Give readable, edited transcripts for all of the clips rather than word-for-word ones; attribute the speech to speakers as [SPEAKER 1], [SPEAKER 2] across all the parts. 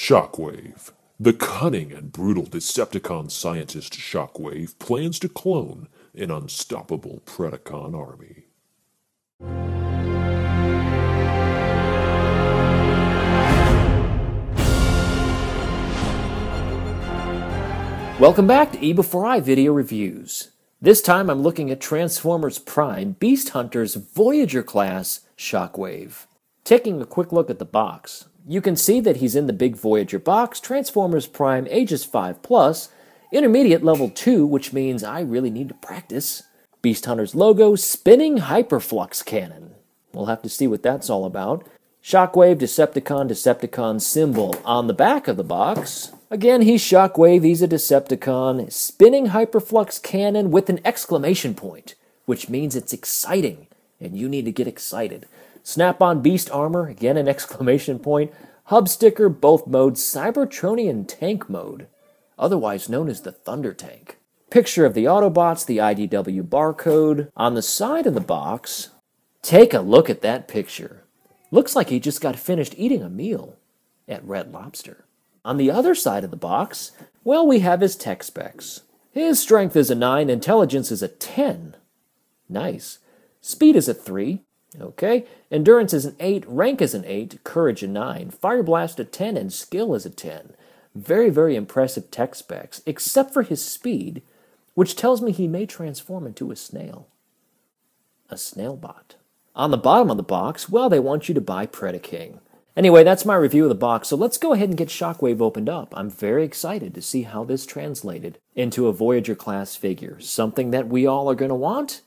[SPEAKER 1] Shockwave. The cunning and brutal Decepticon scientist Shockwave plans to clone an unstoppable Predacon army.
[SPEAKER 2] Welcome back to eBEFOREi Video Reviews. This time I'm looking at Transformers Prime Beast Hunter's Voyager class Shockwave. Taking a quick look at the box, you can see that he's in the big Voyager box, Transformers Prime ages 5+, intermediate level 2, which means I really need to practice. Beast Hunter's logo, spinning hyperflux cannon. We'll have to see what that's all about. Shockwave, Decepticon symbol on the back of the box. Again, he's Shockwave, he's a Decepticon, spinning hyperflux cannon with an exclamation point, which means it's exciting, and you need to get excited. Snap-on beast armor, again an exclamation point. Hub sticker, both modes, Cybertronian tank mode, otherwise known as the Thunder Tank. Picture of the Autobots, the IDW barcode. On the side of the box, take a look at that picture. Looks like he just got finished eating a meal at Red Lobster. On the other side of the box, well, we have his tech specs. His strength is a 9, intelligence is a 10. Nice. Speed is a 3. Okay. Endurance is an 8, rank is an 8, courage a 9, fire blast a 10, and skill is a 10. Very, very impressive tech specs, except for his speed, which tells me he may transform into a snail. A snail bot. On the bottom of the box, well, they want you to buy Predaking. Anyway, that's my review of the box, so let's go ahead and get Shockwave opened up. I'm very excited to see how this translated into a Voyager-class figure. Something that we all are going to want,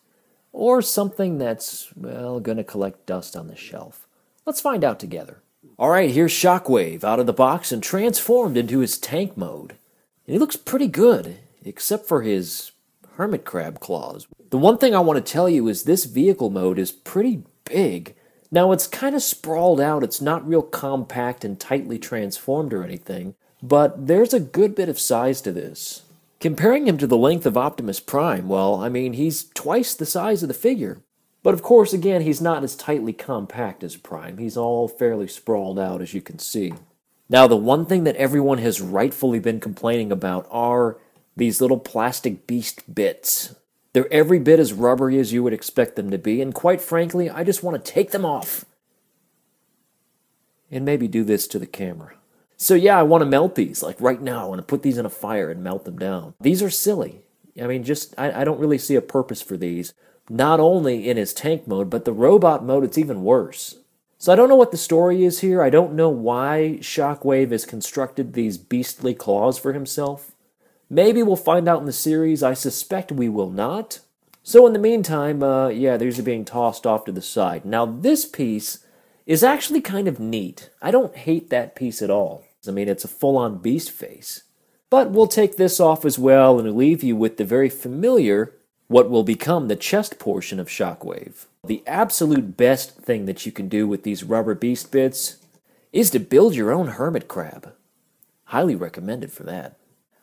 [SPEAKER 2] or something that's, well, going to collect dust on the shelf. Let's find out together. Alright, here's Shockwave out of the box and transformed into his tank mode. And he looks pretty good, except for his hermit crab claws. The one thing I want to tell you is this vehicle mode is pretty big. Now, it's kind of sprawled out, it's not real compact and tightly transformed or anything, but there's a good bit of size to this. Comparing him to the length of Optimus Prime, well, I mean, he's twice the size of the figure. But of course, again, he's not as tightly compact as Prime. He's all fairly sprawled out, as you can see. Now, the one thing that everyone has rightfully been complaining about are these little plastic beast bits. They're every bit as rubbery as you would expect them to be, and quite frankly, I just want to take them off. And maybe do this to the camera. So yeah, I want to melt these, like right now. I want to put these in a fire and melt them down. These are silly. I mean, I don't really see a purpose for these. Not only in his tank mode, but the robot mode, it's even worse. So I don't know what the story is here. I don't know why Shockwave has constructed these beastly claws for himself. Maybe we'll find out in the series. I suspect we will not. So in the meantime, yeah, these are being tossed off to the side. Now this piece is actually kind of neat. I don't hate that piece at all. I mean, it's a full-on beast face. But we'll take this off as well and leave you with the very familiar, what will become the chest portion of Shockwave. The absolute best thing that you can do with these rubber beast bits is to build your own hermit crab. Highly recommended for that.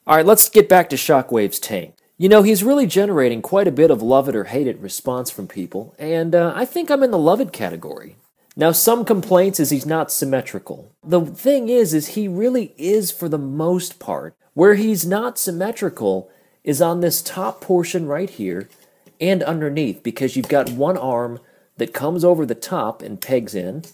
[SPEAKER 2] Alright, let's get back to Shockwave's tank. You know, he's really generating quite a bit of love it or hate it response from people, and I think I'm in the love it category. Now, some complaints is he's not symmetrical. The thing is he really is for the most part. Where he's not symmetrical is on this top portion right here and underneath, because you've got one arm that comes over the top and pegs in,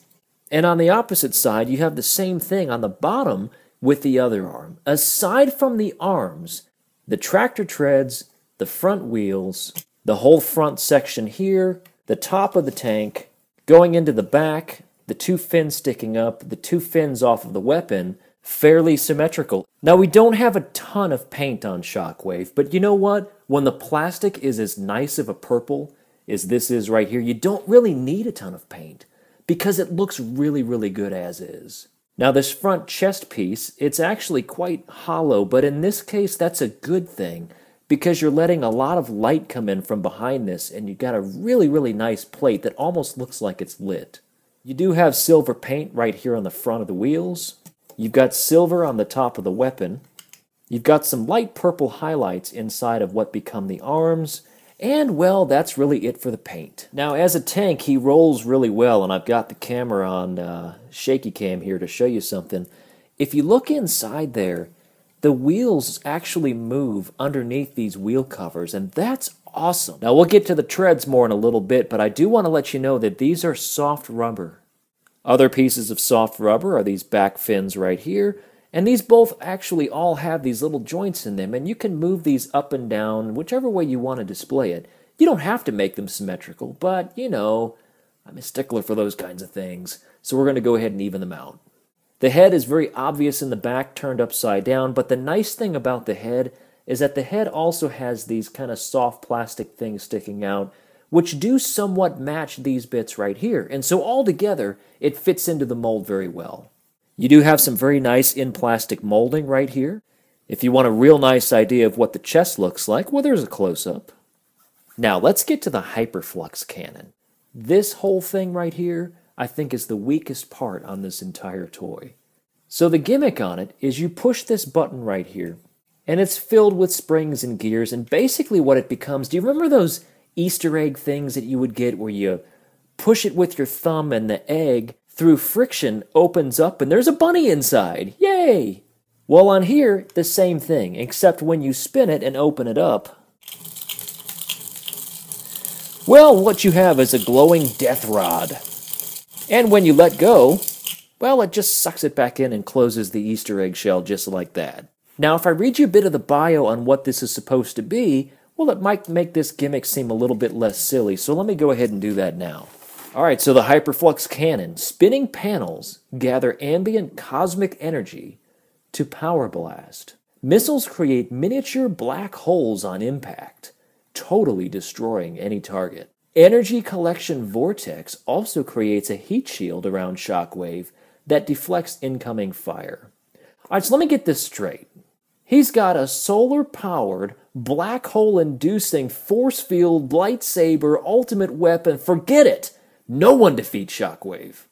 [SPEAKER 2] and on the opposite side you have the same thing on the bottom with the other arm. Aside from the arms, the tractor treads, the front wheels, the whole front section here, the top of the tank, going into the back, the two fins sticking up, the two fins off of the weapon, fairly symmetrical. Now, we don't have a ton of paint on Shockwave, but you know what? When the plastic is as nice of a purple as this is right here, you don't really need a ton of paint, because it looks really, really good as is. Now, this front chest piece, it's actually quite hollow, but in this case, that's a good thing, because you're letting a lot of light come in from behind this, and you've got a really, really nice plate that almost looks like it's lit. You do have silver paint right here on the front of the wheels. You've got silver on the top of the weapon. You've got some light purple highlights inside of what become the arms, and, well, that's really it for the paint. Now, as a tank, he rolls really well, and I've got the camera on shaky cam here to show you something. if you look inside there, the wheels actually move underneath these wheel covers, and that's awesome. Now, we'll get to the treads more in a little bit, but I do want to let you know that these are soft rubber. Other pieces of soft rubber are these back fins right here, and these both actually all have these little joints in them, and you can move these up and down whichever way you want to display it. You don't have to make them symmetrical, but, you know, I'm a stickler for those kinds of things, so we're going to go ahead and even them out. The head is very obvious in the back, turned upside down, but the nice thing about the head is that the head also has these kind of soft plastic things sticking out, which do somewhat match these bits right here. And so altogether, it fits into the mold very well. You do have some very nice in-plastic molding right here. If you want a real nice idea of what the chest looks like, well, there's a close-up. Now, let's get to the Hyperflux cannon. This whole thing right here, I think, is the weakest part on this entire toy. So the gimmick on it is you push this button right here, and it's filled with springs and gears, and basically what it becomes, do you remember those Easter egg things that you would get where you push it with your thumb and the egg, through friction, opens up and there's a bunny inside? Yay! Well, on here, the same thing, except when you spin it and open it up, well, what you have is a glowing death rod. And when you let go, well, it just sucks it back in and closes the Easter egg shell just like that. Now, if I read you a bit of the bio on what this is supposed to be, well, it might make this gimmick seem a little bit less silly, so let me go ahead and do that now. Alright, so the Hyperflux cannon. Spinning panels gather ambient cosmic energy to power blast. Missiles create miniature black holes on impact, totally destroying any target. Energy collection vortex also creates a heat shield around Shockwave that deflects incoming fire. Alright, so let me get this straight. He's got a solar-powered, black hole-inducing, force field, lightsaber, ultimate weapon. Forget it! No one defeats Shockwave.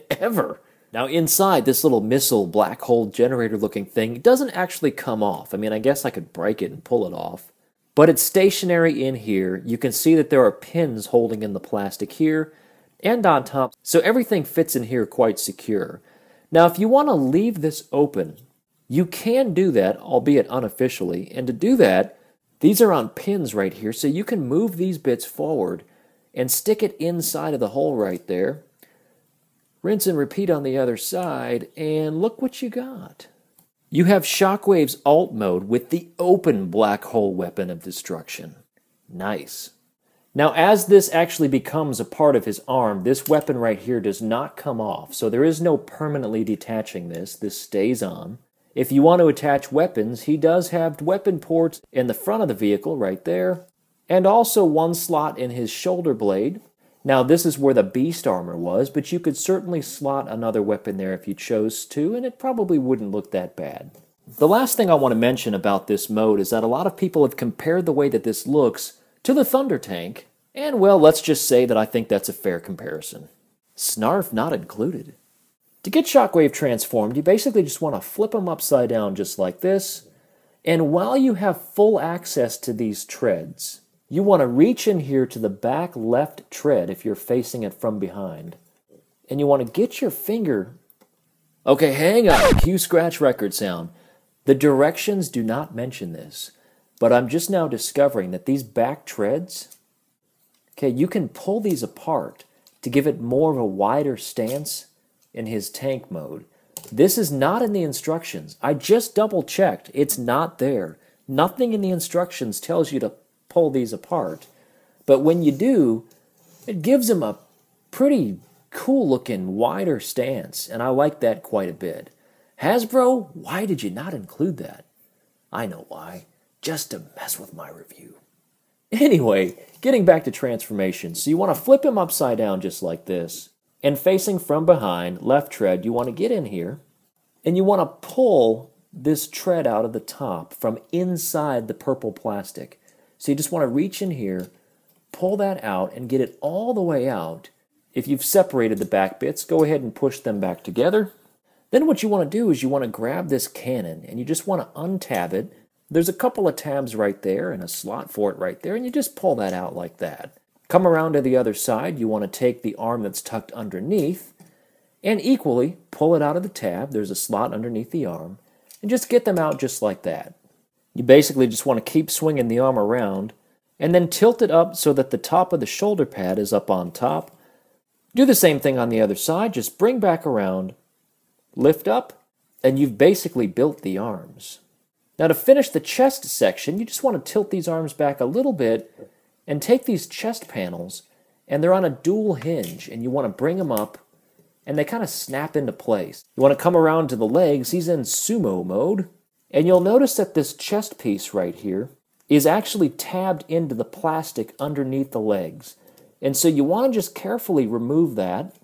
[SPEAKER 2] Ever. Now inside this little missile black hole generator looking thing, it doesn't actually come off. I mean, I guess I could break it and pull it off. But it's stationary in here. You can see that there are pins holding in the plastic here and on top, so everything fits in here quite secure. Now, if you want to leave this open, you can do that, albeit unofficially, and to do that, these are on pins right here, so you can move these bits forward and stick it inside of the hole right there. Rinse and repeat on the other side, and look what you got. You have Shockwave's alt mode with the open black hole weapon of destruction. Nice. Now, as this actually becomes a part of his arm, this weapon right here does not come off, so there is no permanently detaching this. This stays on. If you want to attach weapons, he does have weapon ports in the front of the vehicle right there, and also one slot in his shoulder blade. Now, this is where the beast armor was, but you could certainly slot another weapon there if you chose to, and it probably wouldn't look that bad. The last thing I want to mention about this mode is that a lot of people have compared the way that this looks to the Thunder Tank, and well, let's just say that I think that's a fair comparison. Snarf not included. To get Shockwave transformed, you basically just want to flip him upside down just like this, and while you have full access to these treads, you want to reach in here to the back left tread if you're facing it from behind. And you want to get your finger... Okay, hang on. Cue scratch record sound. The directions do not mention this, but I'm just now discovering that these back treads... Okay, you can pull these apart to give it more of a wider stance in his tank mode. This is not in the instructions. I just double-checked. It's not there. Nothing in the instructions tells you to pull these apart, but when you do, it gives him a pretty cool looking wider stance, and I like that quite a bit. Hasbro, why did you not include that? I know why, just to mess with my review. Anyway, getting back to transformation, so you want to flip him upside down just like this, and facing from behind, left tread, you want to get in here, and you want to pull this tread out of the top from inside the purple plastic. So you just want to reach in here, pull that out, and get it all the way out. If you've separated the back bits, go ahead and push them back together. Then what you want to do is you want to grab this cannon, and you just want to untab it. There's a couple of tabs right there and a slot for it right there, and you just pull that out like that. Come around to the other side. You want to take the arm that's tucked underneath, And equally, pull it out of the tab. There's a slot underneath the arm. And just get them out just like that. You basically just want to keep swinging the arm around and then tilt it up so that the top of the shoulder pad is up on top. Do the same thing on the other side. Just bring back around, lift up, and you've basically built the arms. Now to finish the chest section, you just want to tilt these arms back a little bit and take these chest panels, and they're on a dual hinge, and you want to bring them up, and they kind of snap into place. You want to come around to the legs. He's in sumo mode, and you'll notice that this chest piece right here is actually tabbed into the plastic underneath the legs. And so you want to just carefully remove that,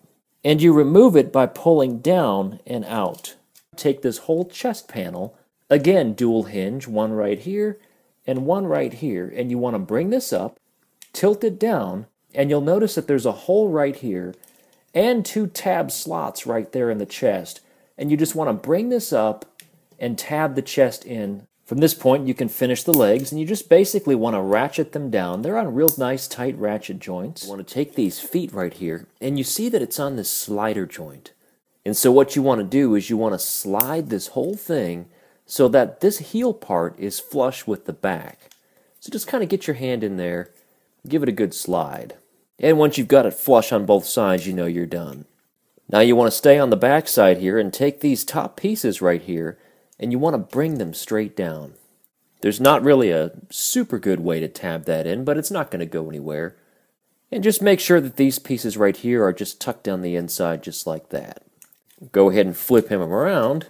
[SPEAKER 2] and you remove it by pulling down and out. Take this whole chest panel, again dual hinge, one right here and one right here, and you want to bring this up, tilt it down, and you'll notice that there's a hole right here and 2 tab slots right there in the chest, and you just want to bring this up and tab the chest in. From this point you can finish the legs, and you just basically want to ratchet them down. They're on real nice tight ratchet joints. You want to take these feet right here, and you see that it's on this slider joint. And so what you want to do is you want to slide this whole thing so that this heel part is flush with the back. So just kind of get your hand in there, give it a good slide. And once you've got it flush on both sides, you know you're done. Now you want to stay on the back side here and take these top pieces right here, and you want to bring them straight down. There's not really a super good way to tab that in, but it's not going to go anywhere. And just make sure that these pieces right here are just tucked down the inside just like that. Go ahead and flip him around.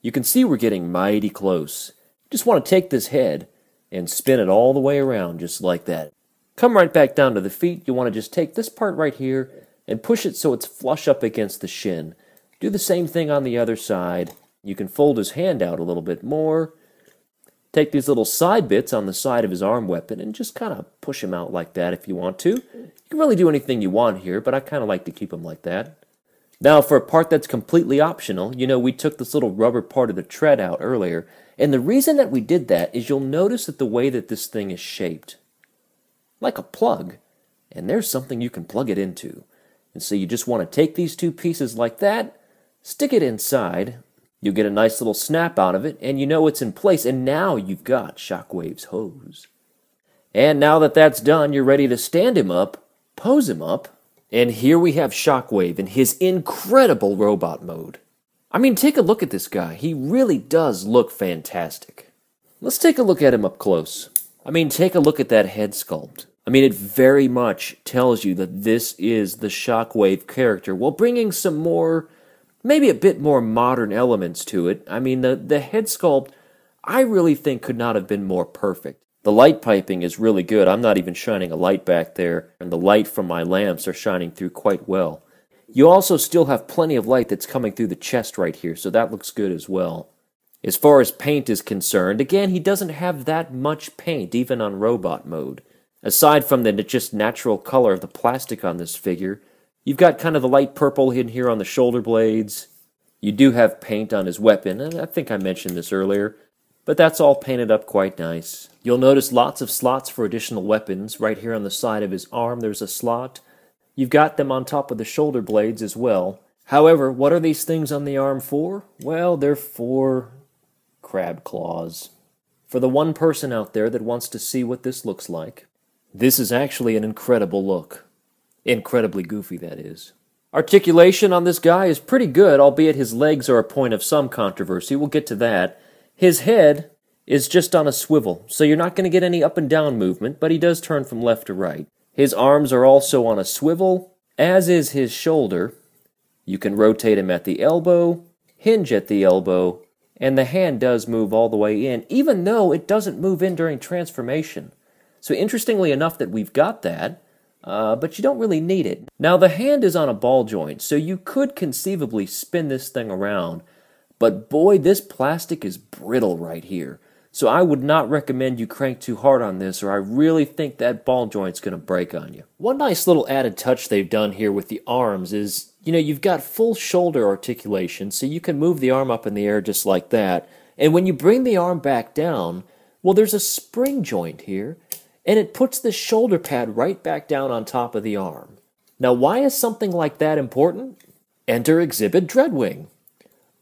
[SPEAKER 2] You can see we're getting mighty close. Just want to take this head and spin it all the way around just like that. Come right back down to the feet. You want to just take this part right here and push it so it's flush up against the shin. Do the same thing on the other side. You can fold his hand out a little bit more. Take these little side bits on the side of his arm weapon and just kind of push him out like that if you want to. You can really do anything you want here, but I kind of like to keep him like that. Now for a part that's completely optional, you know, we took this little rubber part of the tread out earlier, and the reason that we did that is you'll notice that the way that this thing is shaped, like a plug, and there's something you can plug it into. And so you just want to take these 2 pieces like that, stick it inside, you'll get a nice little snap out of it, and you know it's in place, and now you've got Shockwave's hose. And now that that's done, you're ready to stand him up, pose him up, and here we have Shockwave in his incredible robot mode. I mean, take a look at this guy. He really does look fantastic. Let's take a look at him up close. I mean, take a look at that head sculpt. I mean, it very much tells you that this is the Shockwave character, while bringing some more, maybe a bit more modern elements to it. I mean, the head sculpt, I really think could not have been more perfect. The light piping is really good. I'm not even shining a light back there, and the light from my lamps are shining through quite well. You also still have plenty of light that's coming through the chest right here, so that looks good as well. As far as paint is concerned, again, he doesn't have that much paint, even on robot mode. Aside from the just natural color of the plastic on this figure, you've got kind of the light purple in here on the shoulder blades. You do have paint on his weapon, and I think I mentioned this earlier, but that's all painted up quite nice. You'll notice lots of slots for additional weapons. Right here on the side of his arm there's a slot. You've got them on top of the shoulder blades as well. However, what are these things on the arm for? Well, they're for crab claws. For the one person out there that wants to see what this looks like, this is actually an incredible look. Incredibly goofy, that is. Articulation on this guy is pretty good, albeit his legs are a point of some controversy. We'll get to that. His head is just on a swivel, so you're not going to get any up and down movement, but he does turn from left to right. His arms are also on a swivel, as is his shoulder. You can rotate him at the elbow, hinge at the elbow, and the hand does move all the way in, even though it doesn't move in during transformation. So interestingly enough that we've got that, but you don't really need it. Now the hand is on a ball joint, so you could conceivably spin this thing around, but boy, this plastic is brittle right here. So I would not recommend you crank too hard on this, or I really think that ball joint's going to break on you. One nice little added touch they've done here with the arms is, you know, you've got full shoulder articulation, so you can move the arm up in the air just like that. And when you bring the arm back down, well, there's a spring joint here, and it puts the shoulder pad right back down on top of the arm. Now, why is something like that important? Enter Exhibit Dreadwing.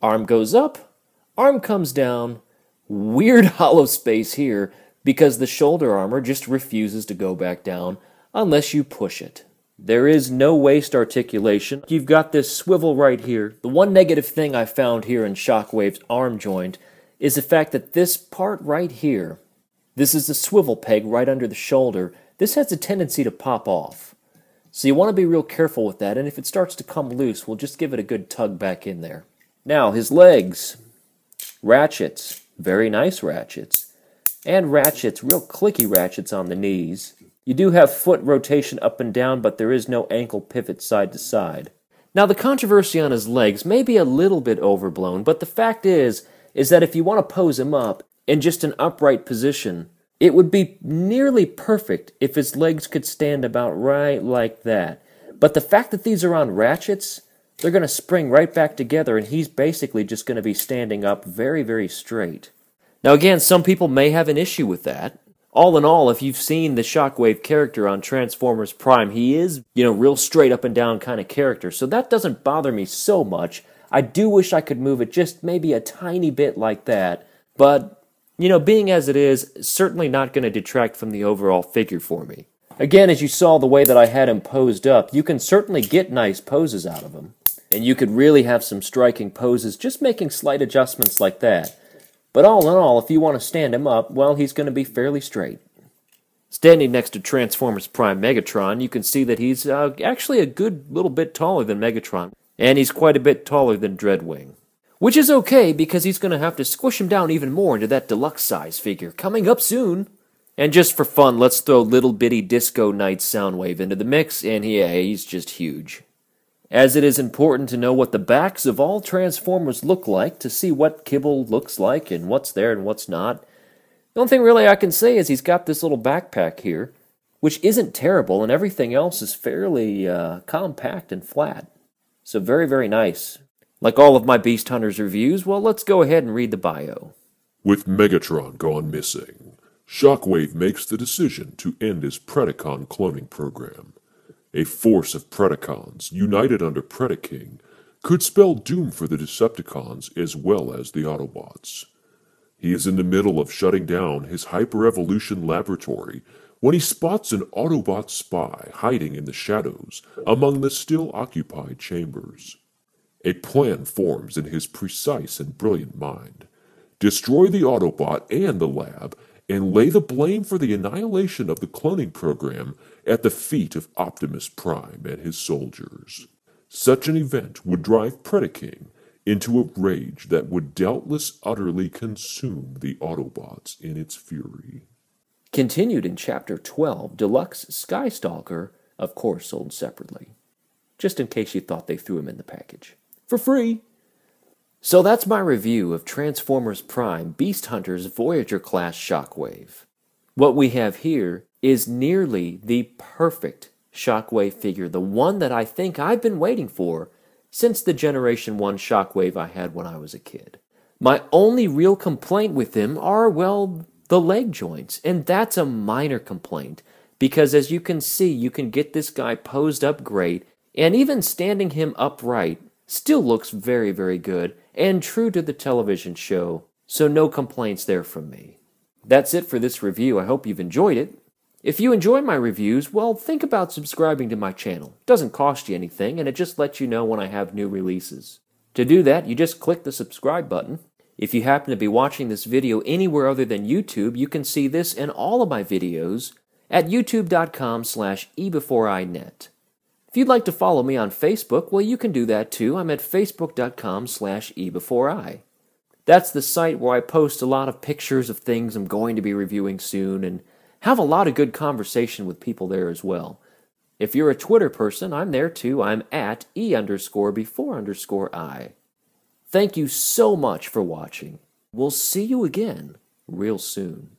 [SPEAKER 2] Arm goes up, arm comes down. Weird hollow space here because the shoulder armor just refuses to go back down unless you push it. There is no waist articulation. You've got this swivel right here. The one negative thing I found here in Shockwave's arm joint is the fact that this part right here, this is the swivel peg right under the shoulder, this has a tendency to pop off. So you want to be real careful with that, and if it starts to come loose, we'll just give it a good tug back in there. Now, his legs, ratchets, very nice ratchets, and ratchets, real clicky ratchets on the knees. You do have foot rotation up and down, but there is no ankle pivot side to side. Now, the controversy on his legs may be a little bit overblown, but the fact is that if you want to pose him up in just an upright position, it would be nearly perfect if his legs could stand about right like that. But the fact that these are on ratchets, they're going to spring right back together, and he's basically just going to be standing up very, very straight. Now again, some people may have an issue with that. All in all, if you've seen the Shockwave character on Transformers Prime, he is, real straight up and down kind of character. So that doesn't bother me so much. I do wish I could move it just maybe a tiny bit like that. But, being as it is, certainly not going to detract from the overall figure for me. Again, as you saw the way that I had him posed up, you can certainly get nice poses out of him. And you could really have some striking poses just making slight adjustments like that. But all in all, if you want to stand him up, well, he's going to be fairly straight. Standing next to Transformers Prime Megatron, you can see that he's actually a good little bit taller than Megatron. And he's quite a bit taller than Dreadwing. Which is okay, because he's going to have to squish him down even more into that deluxe size figure, coming up soon. And just for fun, let's throw Little Bitty Disco Night Soundwave into the mix, and he's just huge. As it is important to know what the backs of all Transformers look like to see what Kibble looks like and what's there and what's not. The only thing really I can say is he's got this little backpack here, which isn't terrible, and everything else is fairly compact and flat. So very, very nice. Like all of my Beast Hunters reviews, well, let's go ahead and read the bio.
[SPEAKER 1] With Megatron gone missing, Shockwave makes the decision to end his Predacon cloning program. A force of Predacons, united under Predaking, could spell doom for the Decepticons as well as the Autobots. He is in the middle of shutting down his hyper-evolution laboratory when he spots an Autobot spy hiding in the shadows among the still occupied chambers. A plan forms in his precise and brilliant mind. Destroy the Autobot and the lab, and lay the blame for the annihilation of the cloning program at the feet of Optimus Prime and his soldiers. Such an event would drive Predaking into a rage that would doubtless utterly consume the Autobots in its fury.
[SPEAKER 2] Continued in Chapter 12, Deluxe Skystalker, of course sold separately. Just in case you thought they threw him in the package. For free! So that's my review of Transformers Prime Beast Hunters Voyager class Shockwave. What we have here is nearly the perfect Shockwave figure, the one that I think I've been waiting for since the Generation 1 Shockwave I had when I was a kid. My only real complaint with him are, well, the leg joints, and that's a minor complaint, because as you can see, you can get this guy posed up great, and even standing him upright still looks very, very good, and true to the television show, so no complaints there from me. That's it for this review. I hope you've enjoyed it. If you enjoy my reviews, well, think about subscribing to my channel. It doesn't cost you anything, and it just lets you know when I have new releases. To do that, you just click the subscribe button. If you happen to be watching this video anywhere other than YouTube, you can see this and all of my videos at youtube.com/eBEFOREiNet. If you'd like to follow me on Facebook, well, you can do that too. I'm at facebook.com/eBEFOREi. That's the site where I post a lot of pictures of things I'm going to be reviewing soon and have a lot of good conversation with people there as well. If you're a Twitter person, I'm there too. I'm at E_before_I. Thank you so much for watching. We'll see you again real soon.